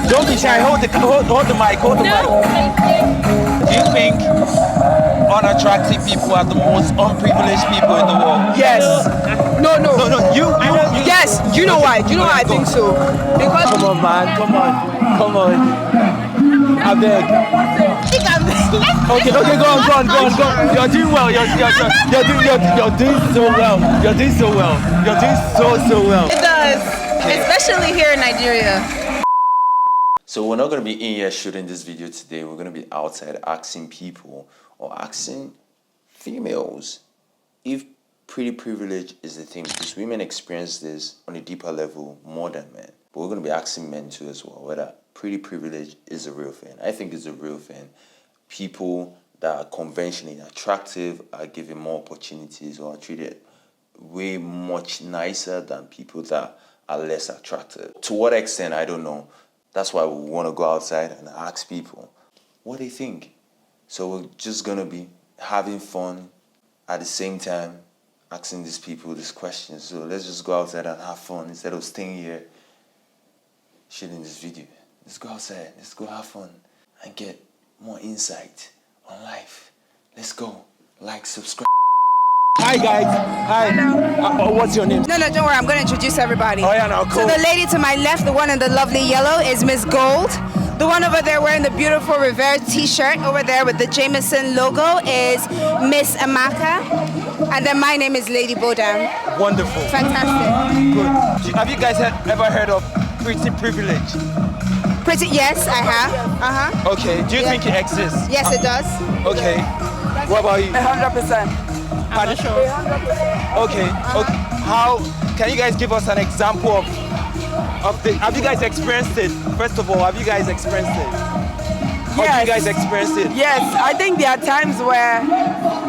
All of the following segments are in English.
Don't be shy. Hold the mic. Hold the mic. Do you think unattractive people are the most unprivileged people in the world? Yes. No. No. You. Yes. Do you know why? Do you know why I think so? Because Come on, man. Come on. I beg. Okay. Go on. You're doing well. You're doing so well. You're doing so well. You're doing so well. It does, especially here in Nigeria. So we're not going to be in here shooting this video today. We're going to be outside asking people or asking females if pretty privilege is a thing, because women experience this on a deeper level more than men. But we're going to be asking men too as well, whether pretty privilege is a real thing. I think it's a real thing. People that are conventionally attractive are given more opportunities or are treated way much nicer than people that are less attractive. To what extent, I don't know. That's why we want to go outside and ask people what they think. So we're just going to be having fun at the same time asking these people these questions. So let's just go outside and have fun instead of staying here shooting this video. Let's go outside. Let's go have fun and get more insight on life. Let's go. Like, subscribe. Hi guys. Hi. What's your name? No, don't worry. I'm going to introduce everybody. Oh yeah, now cool. So the lady to my left, the one in the lovely yellow, is Miss Gold. The one over there wearing the beautiful Rivera t-shirt over there with the Jameson logo is Miss Amaka. And then my name is Lady Bodam. Wonderful. Fantastic. Good. Have you guys ever heard of pretty privilege? Pretty, yes, I have. Okay. Do you think it exists? Yes, it does. Okay. What about you? 100%. I'm not sure. Okay. How can you guys give us an example of the? Have you guys experienced it? First of all, have you guys experienced it? How Yes. do you guys experience it? Yes, I think there are times where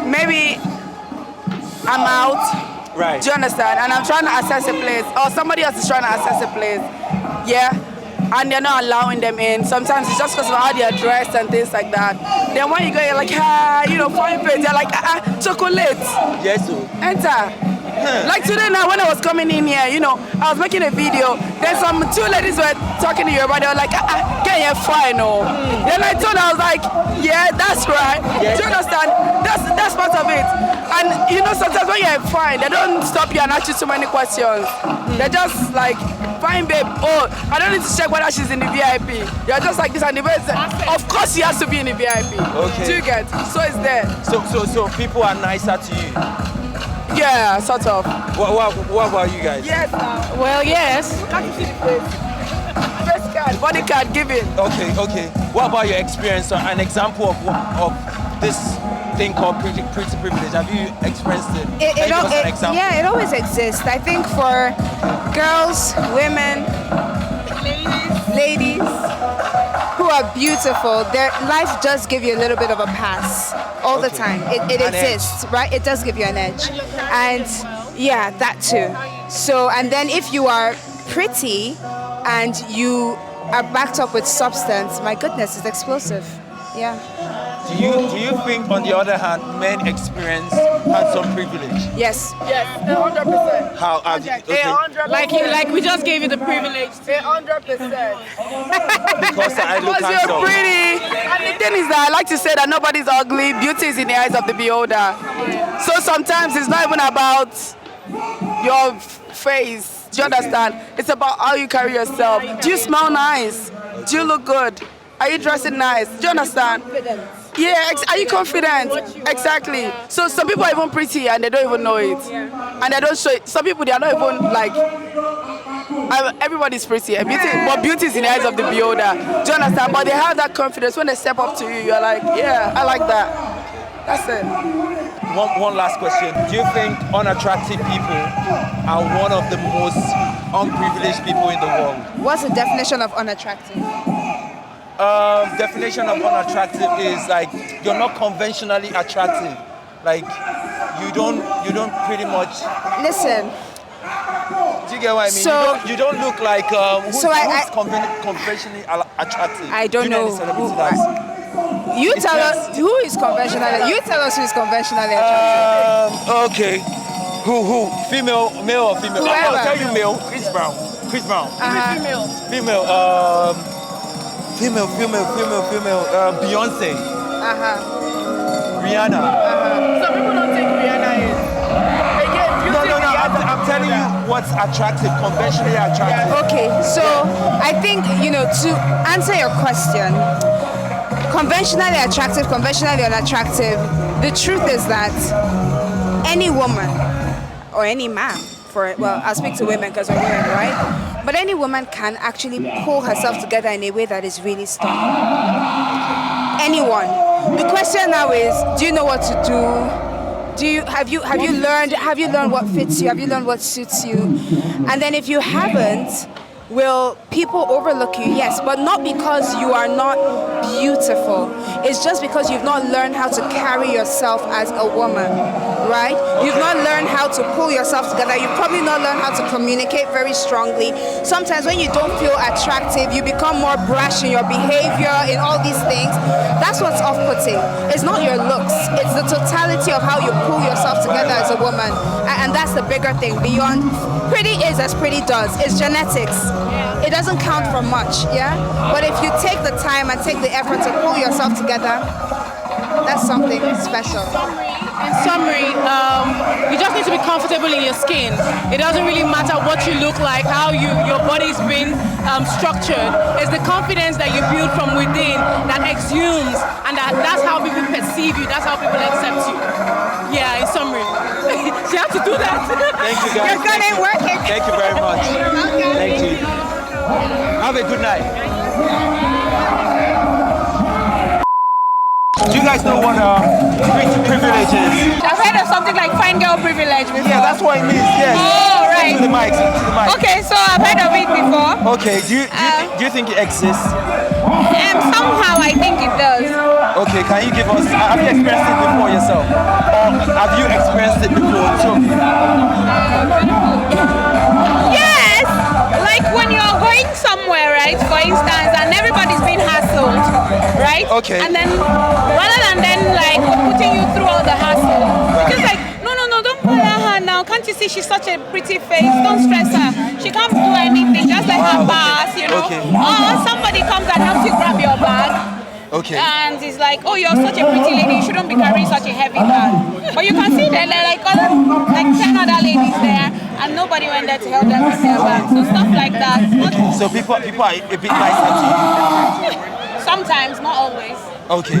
maybe I'm out. Right. Do you understand? And I'm trying to access a place, or somebody else is trying to access a place. Yeah. And they're not allowing them in. Sometimes it's just because of how they're dressed and things like that. Then when you go, you're like, fine place. They're like, chocolate. Yes. Sir. Enter. Like today now, when I was coming in here, I was making a video. Then some two ladies were talking to you about. They were like, "Can you fine?" No. Then I told her, I was like, "Yeah, that's right." Yes. Do you understand? That's part of it. And sometimes when you're fine, they don't stop you and ask you so many questions. They're just like, "Fine, babe. Oh, I don't need to check whether she's in the VIP." You're just like this, and the person, of course, she has to be in the VIP. Okay. Do you get? So it's there. So people are nicer to you. Yeah, sort of. What about you guys? Yes. Well, yes. Can't you see the face? Face card, body card, give it. Okay. What about your experience? An example of this thing called pretty privilege. Have you experienced it? Can you give us an example? Yeah, it always exists. I think for girls, women, ladies who are beautiful, their life does give you a little bit of a pass all the time. It exists, right? It does give you an edge. And yeah, that too. So, and then if you are pretty and you are backed up with substance, my goodness, it's explosive. Yeah. Do you think, on the other hand, men experience handsome privilege? Yes. Yes, 100%. How? Okay. 100%. Like we just gave you the privilege. 100%. Because I look Because you're handsome. pretty. And the thing is that I like to say that nobody's ugly. Beauty is in the eyes of the beholder. So sometimes it's not even about your face. Do you understand? It's about how you carry yourself. Do you smell nice? Do you look good? Are you dressing nice? Do you understand? Yeah, are you confident? Exactly. So some people are even pretty and they don't even know it. And they don't show it. Some people, they are not even like, everybody's pretty. But beauty is in the eyes of the beholder. Do you understand? But they have that confidence. When they step up to you, you're like, yeah, I like that. That's it. One last question. Do you think unattractive people are one of the most unprivileged people in the world? What's the definition of unattractive? Definition of unattractive is like you're not conventionally attractive. Like you don't pretty much. Listen. Do you get what I mean? So- you don't look like who's conventionally attractive. I don't Do you know know any celebrity who- that's- You It's tell just- us who is conventionally. You tell us who is conventionally attractive. Okay. Who? Female, male or female? Whoever. I'll tell you male. Chris Brown. Uh-huh. Female. Female. Beyonce. Rihanna. Some people don't think Rihanna is. Again, No. I'm telling you what's attractive, conventionally attractive. Okay, so I think, to answer your question, conventionally attractive, conventionally unattractive, the truth is that any woman or any man, I'll speak to women because we're women, right? But any woman can actually pull herself together in a way that is really stunning. Anyone. The question now is, do you know what to do? Have you learned what fits you? Have you learned what suits you? And then if you haven't, will people overlook you? Yes, but not because you are not beautiful. It's just because you've not learned how to carry yourself as a woman, right? You've not learned how to pull yourself together. You've probably not learned how to communicate very strongly. Sometimes when you don't feel attractive, you become more brash in your behavior, in all these things. That's what's off-putting. It's not your looks. It's the totality of how you pull yourself together as a woman. And that's the bigger thing. Beyond pretty is as pretty does. It's genetics. It doesn't count for much, yeah? But if you take the time and take the effort to pull yourself together, that's something special. In summary, you just need to be comfortable in your skin. It doesn't really matter what you look like, how your body's been structured. It's the confidence that you build from within that exhumes, and that's how people perceive you. That's how people accept you. Yeah, in summary. You have to do that. Thank you, guys. You're good at working. Thank you very much. Okay. Thank you. Have a good night. Do you guys know what pretty privilege is? I've heard of something like fine girl privilege before. Yeah, that's what it means. Yes. Oh, right. To the mic. Okay, so I've heard of it before. Okay. Do you think it exists? Somehow I think it does. Okay. Can you give us? Have you experienced it before yourself, or have you experienced it before too? Yes, like when you're going somewhere, right? For instance, and everybody's being hassled, right? Okay. And then rather than like putting you through all the hassle, just like no, don't bother her now. Can't you see she's such a pretty face? Don't stress her. She can't do anything. Just let her pass, Okay. Or somebody comes and helps you grab your bag. Okay. And it's like, oh, you're such a pretty lady, you shouldn't be carrying such a heavy bag. But you can see that there are like 10 other ladies there, and nobody went there to help them with their bag. So stuff like that. So people are a bit nicer to you. Sometimes, not always. Okay. Do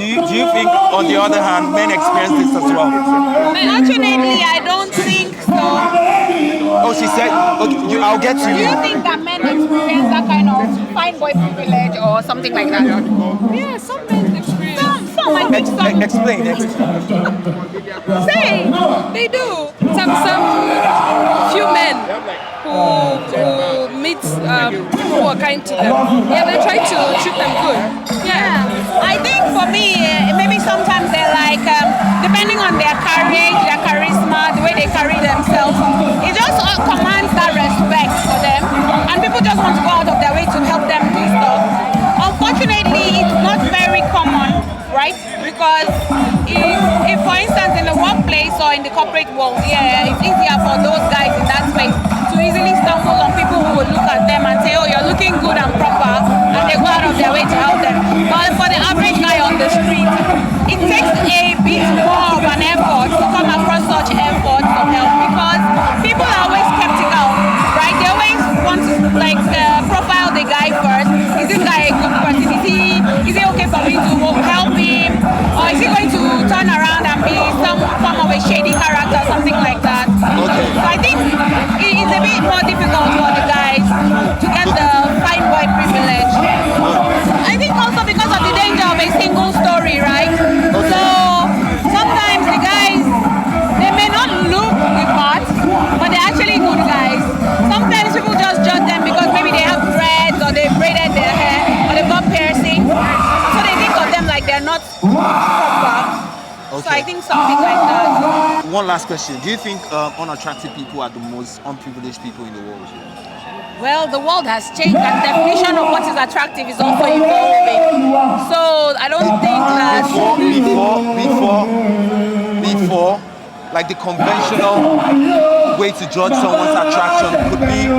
you think, on the other hand, men experience this as well? Unfortunately, I don't think so. Oh, she said, okay, I'll get to Do you. you think that men experience that kind of fine boy privilege or something like that? Yeah, some men experience. Some I think some. Explain. Say, they do. Some few men who meet people who are kind to them. Yeah, they try to treat them good. Yeah. I think for me, maybe sometimes they're like, depending on their courage, their charisma, the way they carry themselves, it just commands that respect for them. And people just want to go out of their way to help them do stuff. Unfortunately, it's not very common, right? Because if for instance, in the workplace or in the corporate world, yeah, it's easier for those guys in that space to easily stumble on people who will look at them and say, oh, you're looking good and proper, and they go out of their way to help them. But for the average guy on the street, it takes a bit more of an effort to come across such efforts of help, because people are always skeptical, right? They always want to profile the guy first. Is this guy a good person? Is it okay for me to help him? Or is he going to turn around and be some form of a shady character, something like that? Okay. So I think it's a bit more difficult for the guys to get the fine boy privilege. I think also because of the danger of a single story, right? So sometimes the guys, they may not look the part, but they're actually good guys. Sometimes people just judge them because maybe they have dreads or they braided their hair or they've got piercing. So they think of them like they're not proper. Okay. So I think something like that. One last question. Do you think unattractive people are the most unprivileged people in the world? Well, the world has changed, and the definition of what is attractive is also evolving. So I don't think that Before, like the conventional way to judge someone's attraction could be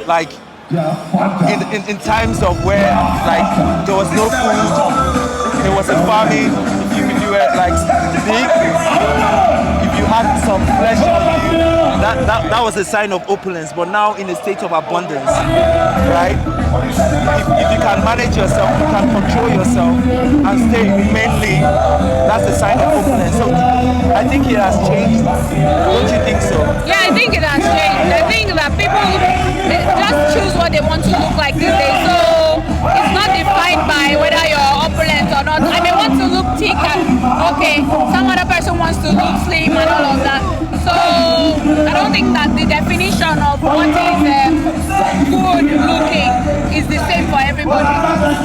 like in times of where like there was no food, there was a famine, if you were like big, if you had some flesh on you, that was a sign of opulence. But now in a state of abundance, right? If you can manage yourself, you can control yourself and stay mainly, that's a sign of opulence. So I think it has changed. Don't you think so? Yeah, I think it has changed. I think that people just choose what they want to look like these days. So it's not defined by whether you're opulent or not. I may want to look thick and okay, some other person wants to look slim and all of that. So I don't think that the definition of what is good looking is the same for everybody.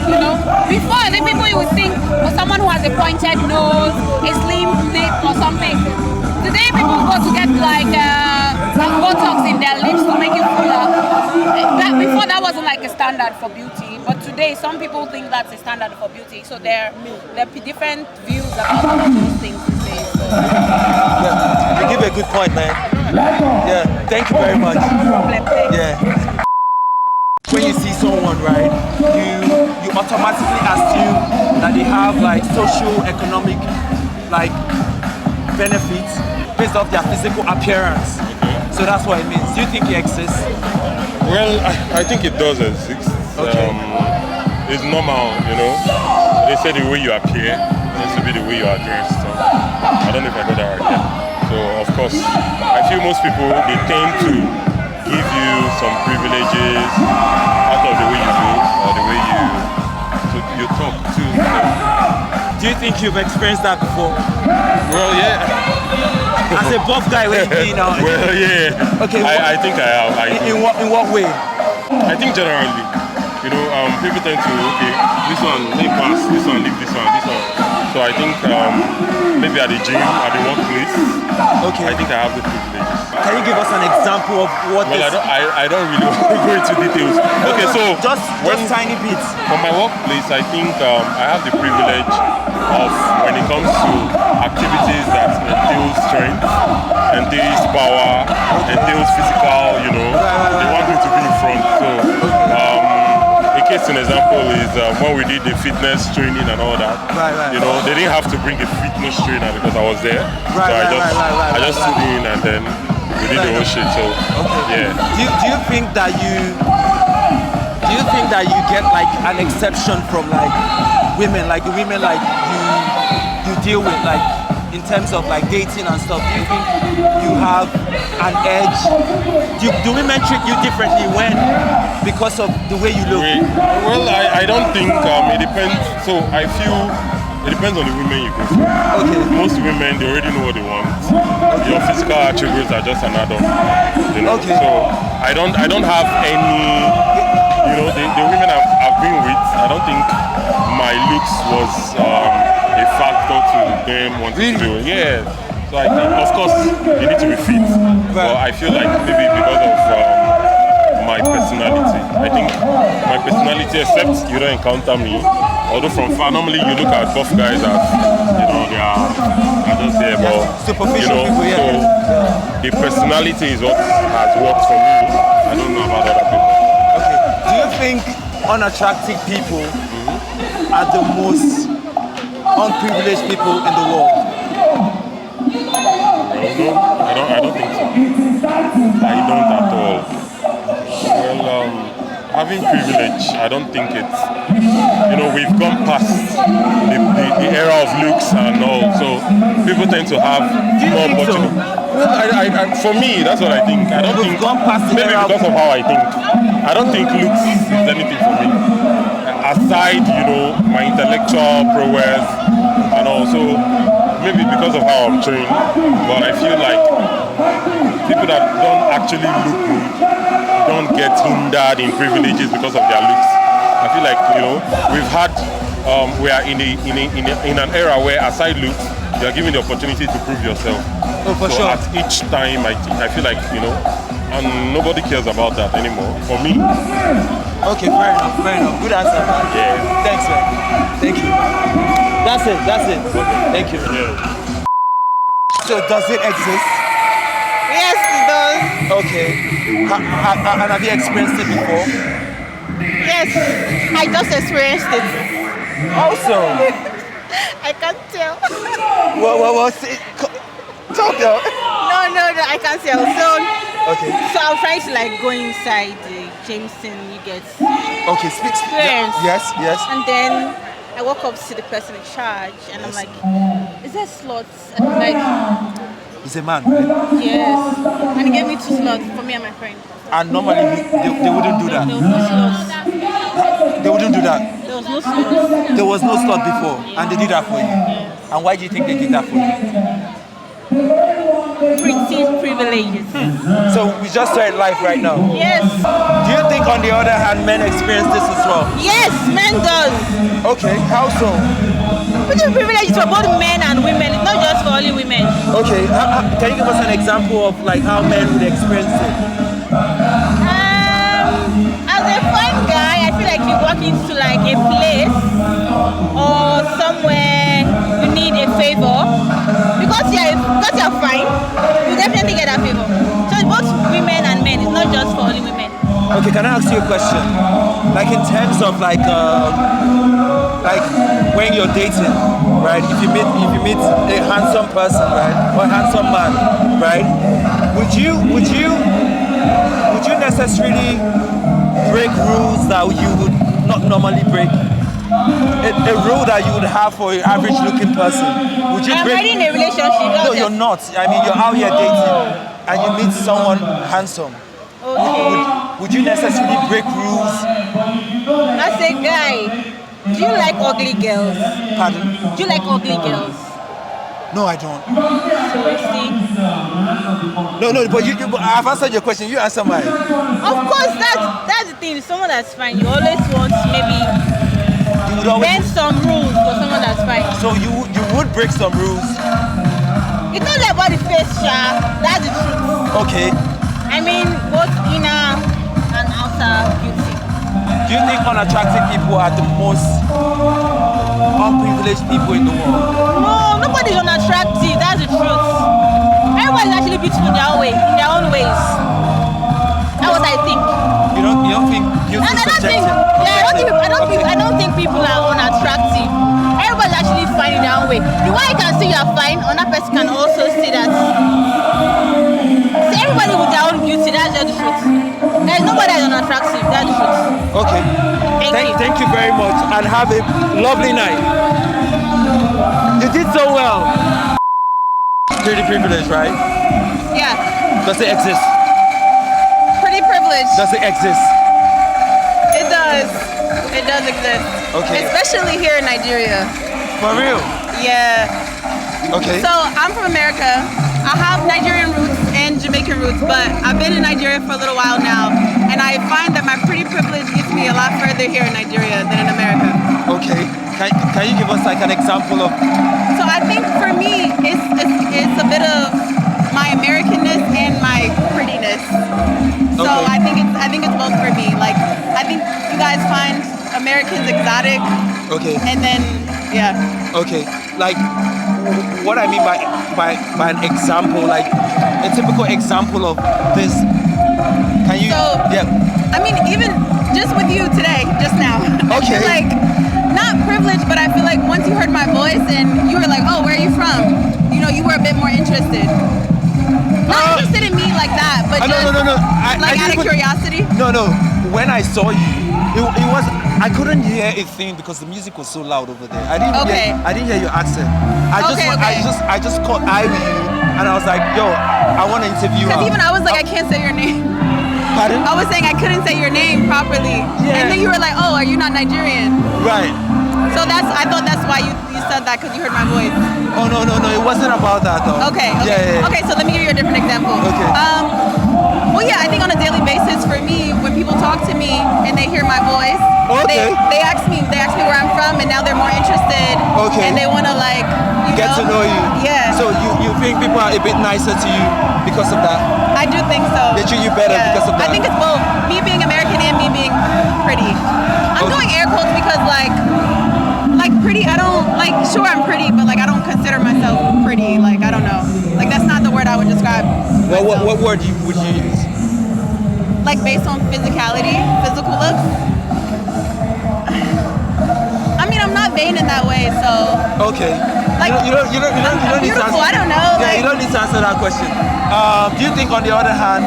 You know, before the people you would think for someone who has a pointed nose, a slim lip or something. Today people go to get like Botox in their lips to make it fuller. Before that wasn't like a standard for beauty, but today some people think that's a standard for beauty. So there are different views about all of those things these days. So. Yeah, you give a good point, man. Yeah, thank you very much. Yeah. When you see someone, right, you automatically assume that they have like socio-economic like benefits based off their physical appearance. So that's what it means. Do you think it exists? Well, I think it does exist. Okay. It's normal, you know. They say the way you appear needs to be the way you are dressed. So I don't know if I got that right yet. So of course, I feel most people, they tend to give you some privileges out of the way you look or the way you talk too. So. Do you think you've experienced that before? Well, yeah. As a buff guy, you know. Well, yeah. Okay. I think I have. In what way? I think generally, you know, people tend to this one leave pass, this one leave this one, this one. So I think maybe at the gym, at the workplace, I think I have the privileges. Can you give us an example of what? Well, I don't really want to go into details. Okay, so just tiny bits. For my workplace, I think I have the privilege of when it comes to activities that entails strength, entails power, entails physical, you know, they want me to be in front. So a case an example is when we did the fitness training and all that. You know, they didn't have to bring a fitness trainer because I was there. So I just stood in and then we did the whole shit. So yeah. Do you think that you get like an exception from like women, like the women like you deal with, like in terms of like dating and stuff? Do you think you have an edge? Do women treat you differently because of the way you look? Well, I don't think it depends. So I feel it depends on the women you go for. Okay. Most women, they already know what they want. Your physical attributes are just an add-on. You know? Okay. So I don't have any. You know, the women I've been with, I don't think my looks was a factor to them wanting to do it. Yeah. So I think, of course, you need to be fit. But I feel like maybe because of my personality. I think my personality, except you don't encounter me, although from far, normally you look at buff guys as, you know, they are just there, but, you know, so the personality is what has worked for me. I don't know about other people. Do you think unattractive people are the most unprivileged people in the world? No, I don't think so. I don't at all. Well, having privilege, I don't think it's, you know, we've gone past the era of looks and all, so people tend to have more opportunity. Well, for me, that's what I think. I don't think, maybe because of how I think, I don't think looks is anything for me. Aside, you know, my intellectual prowess and also maybe because of how I'm trained, but I feel like people that don't actually look good don't get hindered in privileges because of their looks. I feel like, you know, we've had, we are in an era where aside looks, you are given the opportunity to prove yourself. Oh, for sure. At each time, I feel like, you know, and nobody cares about that anymore. For me. Okay, fair enough. Good answer, man. Yeah. Thanks, man. Thank you. That's it. Okay. Thank you. Yeah. So does it exist? Yes, it does. Okay. And have you experienced it before? Yes, I just experienced it. Awesome. I can't tell. Well, talk now. No, I can't tell. Okay. So I'm trying to like go inside the Jameson, you get. Okay, speak. Experience. Yes. And then I walk up to the person in charge and I'm like, is there slots? And I'm like, He's a man, right? yes. And he gave me 2 slots for me and my friend. And normally they wouldn't do that. There was no slots. They wouldn't do that. There was no slots. There was no slot before, and they did that for you. And why do you think they did that for you? Pretty privileges. So we just saw it live right now. Yes. Do you think, on the other hand, men experience this as well? Yes, men does. Okay, how so? Pretty privileges for both men and women. It's not just for only women. Okay, can you give us an example of like how men would experience it? As a fine guy, I feel like you walk into like a place or somewhere you need a favor. Because you're fine, you definitely get that favor. So it's both women and men. It's not just for only women. Okay, can I ask you a question? Like in terms of like when you're dating, right? If you meet a handsome person, right, or a handsome man, right? Would you necessarily break rules that you would not normally break? A rule that you would have for an average looking person. Would you I'm break? already in a relationship. No, you're not. I mean, you're out here dating and you meet someone handsome. Okay. Would you necessarily break rules? As a guy, do you like ugly girls? Pardon? Do you like ugly girls? No, I don't. Seriously? No, but but I've answered your question. You answer mine. Of course, that's the thing. Someone that's fine, you always want maybe You would always. bend some rules for someone that's fine. So you would break some rules. It's not like about the face, Sha. That's the truth. Okay. I mean, both inner and outer beauty. Do you think unattractive people are the most unprivileged people in the world? No, nobody's unattractive. That's the truth. Everybody's actually beautiful in their own ways. That's what I think. You don't think beauty is subjective? I don't think people are unattractive. Everybody's actually fine in their own way. The way I can see you're fine, another person can also see that. See, everybody with their own beauty, that's just the truth. There's nobody that's unattractive, that's the truth. Okay. Thank you very much and have a lovely night. You did so well. Pretty privileged, right? Yeah, Does it exist? pretty privileged. Does it exist? It does. It does exist. Okay. Especially here in Nigeria. For real? Yeah. Okay. So I'm from America. I have Nigerian roots and Jamaican roots, but I've been in Nigeria for a little while now, and I find that my pretty privilege gets me a lot further here in Nigeria than in America. Okay. Can you give us like an example of? So I think for me, it's a bit of my Americanness and my prettiness. So Okay. I think it's both for me. Like I think you guys find Americans exotic, Okay. and then yeah. Okay. Like what I mean by an example, like a typical example of this. Can you? So- Yeah. I mean, even just with you today, just now. I Okay. feel like not privileged, but I feel like once you heard my voice and you were like, "Oh, where are you from?" You know, you were a bit more interested. Not interested in me like that, but just No. like out of didn't- curiosity. No. When I saw you, it was. I couldn't hear a thing because the music was so loud over there. I didn't hear your accent. Okay. I just caught eye with you, and I was like, yo, I want to interview her. Because even I was like, I can't say your name. Pardon? I was saying I couldn't say your name properly, Yeah. and then you were like, "Oh, are you not Nigerian?" Right. So I thought that's why you said that because you heard my voice. Oh no, it wasn't about that though. Okay. Yeah. Okay, so let me give you a different example. Okay. Well, yeah, I think on a daily basis for me, when people talk to me and they hear my voice, Okay. they ask me where I'm from, and now they're more interested. Okay. And they want to like Get to know you. Yeah. So you think people are a bit nicer to you because of that? I do think so. They treat you better because of that? I think it's both me being American and me being pretty. I'm Okay. doing air quotes because like pretty. I don't like. Sure, I'm pretty, but like I don't consider myself pretty. Like I don't know. Like that's not the word I would describe What word would you use? Like based on physicality, physical looks. I mean, I'm not vain in that way, so. Okay. Like, you don't need to beautiful, answer. I don't know. Yeah, Like, you don't need to answer that question. Do you think, on the other hand,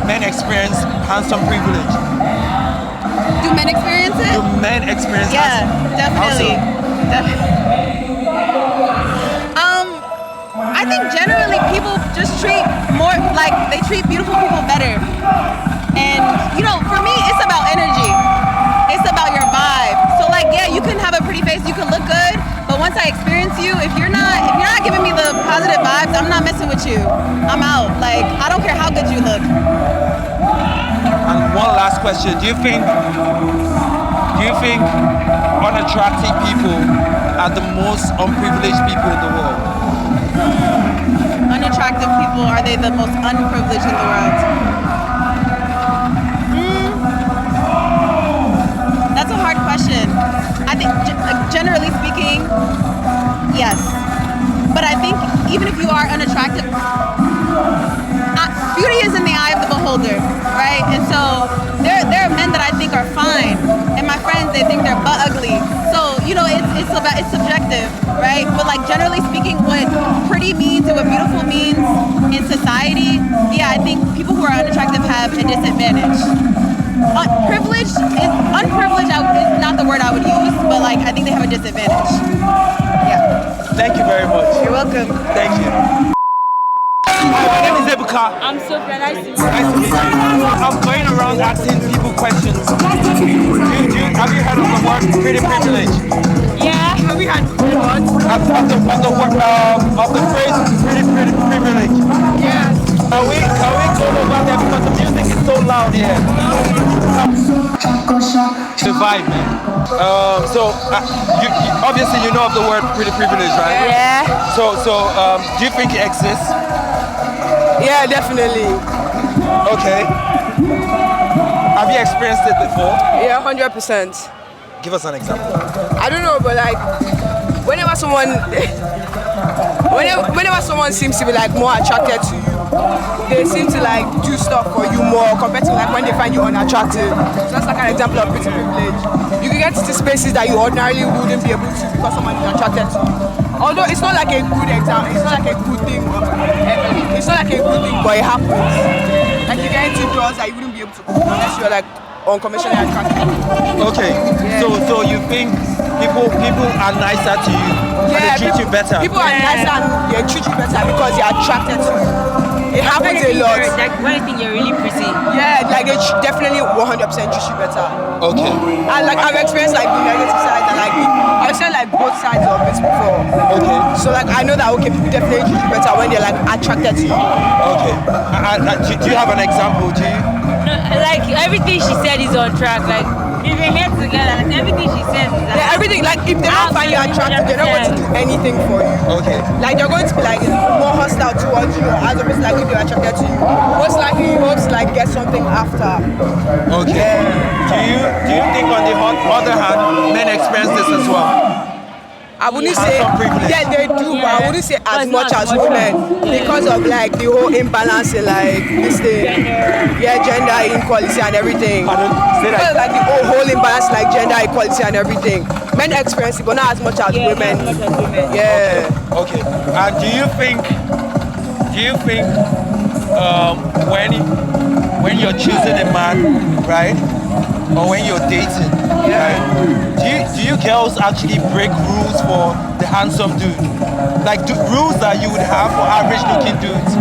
men experience handsome privilege? do men experience it? Do men experience Yeah, handsome? definitely. I think generally people just treat more like they treat beautiful people better. And you know, for me, it's about energy. It's about your vibe. So like, yeah, you can have a pretty face, you can look good, but once I experience you, if you're not giving me the positive vibes, I'm not messing with you. I'm out. Like, I don't care how good you look. And one last question: Do you think unattractive people are the most unprivileged people in the world? Unattractive people, are they the most unprivileged in the world? That's a hard question. I think generally speaking, yes. But I think even if you are unattractive, beauty is in the eye of the beholder, right? And so there are men that I think are fine, and my friends, they think they're butt ugly. So you know, it's subjective, right? But like generally speaking, what pretty means and what beautiful means in society, yeah, I think people who are unattractive have a disadvantage. Unprivileged is not the word I would use, but like I think they have a disadvantage. Yeah. Thank you very much. You're welcome. Thank you. My name is Ebuka. I'm Sophia. Nice to meet you. Nice to meet you. I'm going around asking people questions. Have you heard of the word pretty privilege? Yeah. Have you had what? Of the phrase pretty privilege? Yeah. Can we go over there because the music is so loud here? The vibe, man. You obviously you know of the word pretty privilege, right? Yeah. So do you think it exists? Yeah, definitely. Okay. Have you experienced it before? Yeah, 100%. Give us an example. I don't know, but like whenever someone seems to be like more attracted to you, they seem to like do stuff for you more compared to like when they find you unattractive. So that's like an example of pretty privilege. You can get to spaces that you ordinarily wouldn't be able to because someone is attracted to you. Although it's not like a good example, it's not like a good thing. It's not like a good thing, but it happens. Like you get into doors that you wouldn't be able to open unless you're like unconventionally attractive. Okay. Yeah. So you think people are nicer to you and they treat you better? People are nicer and they treat you better because you're attracted to you. It happens a lot. Like when you think you're really pretty. Yeah, like they definitely 100% treat you better. Okay. And like I've experienced like the negative side and like I've seen like both sides of this before. Okay. So like I know that okay, people definitely treat you better when they're like attracted to you. Okay. Do you have an example? Do you? Like everything she said is on track. Like if we're here together, like everything she says is Yeah, everything like if they don't find you attractive, they're not going to do anything for you. Okay. Like they're going to be like more hostile towards you as opposed to like if they're attracted to you. Most likely you hope to like get something after. Okay. Do you think on the other hand, men experience this as well? I wouldn't Have say, some privilege. yeah, they do, but I wouldn't say as much as women because of like the whole imbalance in like this thing, gender inequality and everything. Pardon? Say Because that. like the whole imbalance, like gender equality and everything. Men experience it, but not as much as women. Yeah. Okay. And do you think when you're choosing a man, right, or when you're dating, right, do you girls actually break rules for the handsome dude? Like rules that you would have for average looking dudes,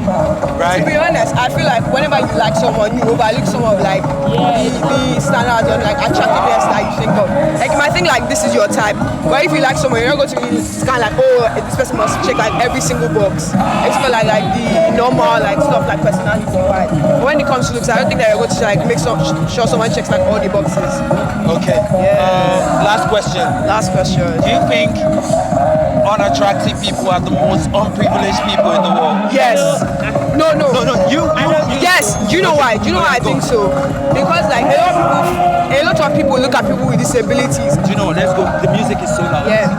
right? To be honest, I feel like whenever you like someone, you overlook some of like the standards or like attractiveness that you think of. Like you might think like this is your type, but if you like someone, you're not going to really scan like, oh, this person must check like every single box. It's for like the normal like stuff like personality wise. But when it comes to looks, I don't think that you're going to like make sure someone checks like all the boxes. Okay. Yeah. Last question. Last question. Do you think unattractive people are the most unprivileged people in the world? Yes. No. You. Yes. Do you know why? Do you know why I think so? Because like a lot of people look at people with disabilities. Do you know? Let's go. The music is so loud. Yeah.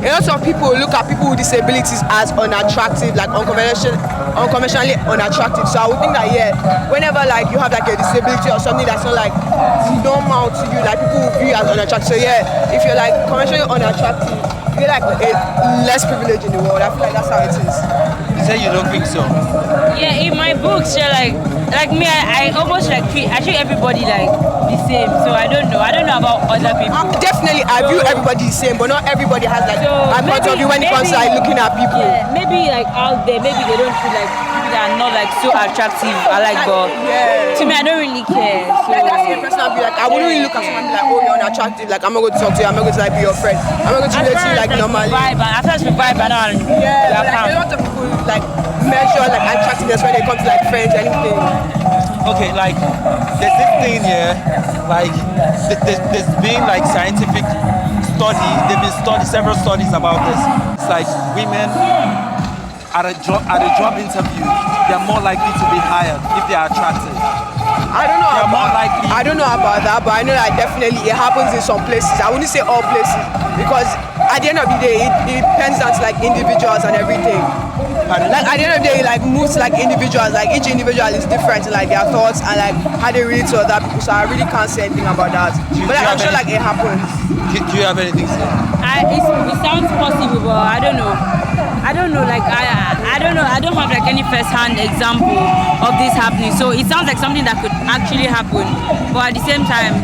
a lot of people look at people with disabilities as unattractive, like unconventionally unattractive. So I would think that whenever like you have like a disability or something that's not like normal to you, like people will view you as unattractive. So if you're like conventionally unattractive, you get like less privilege in the world. I feel like that's how it is. You say you don't think so? Yeah, in my books, you're like me, I almost like treat everybody like the same. So I don't know about other people. Definitely, I view everybody the same, but not everybody has like a point of view when it comes to like looking at people. Yeah, maybe like out there, maybe they don't feel like people that are not like so attractive. But to me, I don't really care. So that's the person I'll be like, I wouldn't really look at someone and be like, oh, you're unattractive. Like I'm not going to talk to you. I'm not going to like be your friend. I'm not going to relate to you like normally. After the vibe, I don't. Like a lot of people like measure like attractiveness when it comes to like friends, anything. Okay, like there's this thing here, like there's been like scientific study. There've been several studies about this. It's like women at a job interview, they're more likely to be hired if they are attractive. I don't know. They're more likely. I don't know about that, but I know that definitely it happens in some places. I wouldn't say all places because at the end of the day, it depends on like individuals and everything. Like at the end of the day, like moves like individuals, like each individual is different in like their thoughts and like how they relate to other people. So I really can't say anything about that. But like, I'm sure like it happens. Do you have anything to say? It sounds possible, but I don't know. Like I don't know. I don't have like any first-hand example of this happening. So it sounds like something that could actually happen. But at the same time,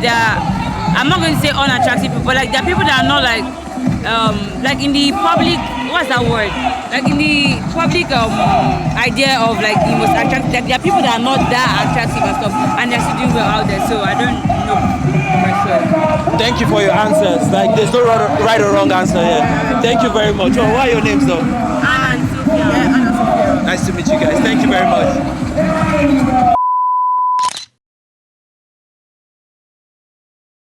I'm not going to say unattractive people, but like there are people that are not like in the public. What's that word? Like in the public idea of like the most attractive. Like there are people that are not that attractive and stuff, and they're still doing well out there. So I don't know for sure. Thank you for your answers. Like there's no right or wrong answer here. Thank you very much. Oh, what are your names though? Anna and Sophia. Nice to meet you guys. Thank you very much.